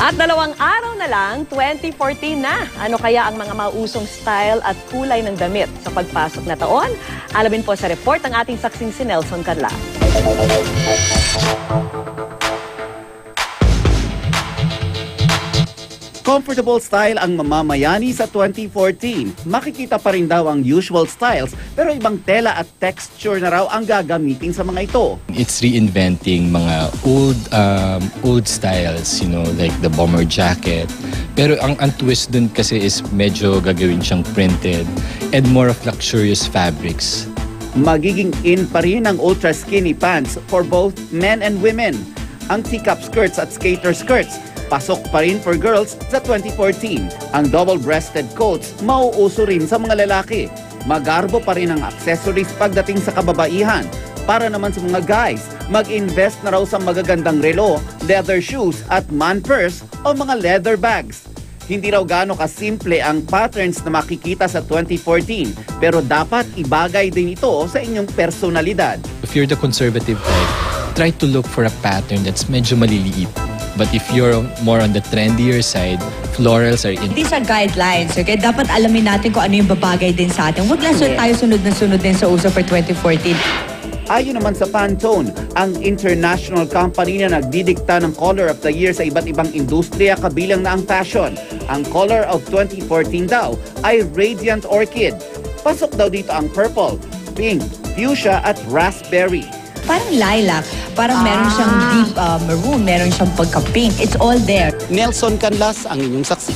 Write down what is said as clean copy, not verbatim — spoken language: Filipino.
At 2 araw na lang, 2014 na. Ano kaya ang mga mausong style at kulay ng damit sa pagpasok na taon? Alamin po sa report ng ating saksing si Nelson Canla. Comfortable style ang mamamayani sa 2014. Makikita pa rin daw ang usual styles pero ibang tela at texture na raw ang gagamitin sa mga ito. It's reinventing mga old styles, you know, like the bomber jacket. Pero ang twist dun kasi is medyo gagawin siyang printed and more of luxurious fabrics. Magiging in pa rin ang ultra skinny pants for both men and women. Ang teacup skirts at skater skirts, pasok pa rin for girls sa 2014. Ang double-breasted coats, mauuso rin sa mga lalaki. Magarbo pa rin ang accessories pagdating sa kababaihan. Para naman sa mga guys, mag-invest na raw sa magagandang relo, leather shoes at man purse o mga leather bags. Hindi raw gaano kasimple ang patterns na makikita sa 2014, pero dapat ibagay din ito sa inyong personalidad. If you're the conservative type, try to look for a pattern that's medyo maliliit. But if you're more on the trendier side, florals are in. These are guidelines, okay? Dapat alamin natin kung ano yung babagay din sa atin. Huwag lang tayo sunod din sa uso for 2014. Ayon naman sa Pantone, ang international company na nagdidikta ng Color of the Year sa iba't ibang industriya kabilang na ang fashion. Ang Color of 2014 daw ay Radiant Orchid. Pasok daw dito ang purple, pink, fuchsia at raspberry. Parang lilac, parang meron siyang deep maroon, meron siyang pagka-pink. It's all there. Nelson Canlas ang inyong saksi.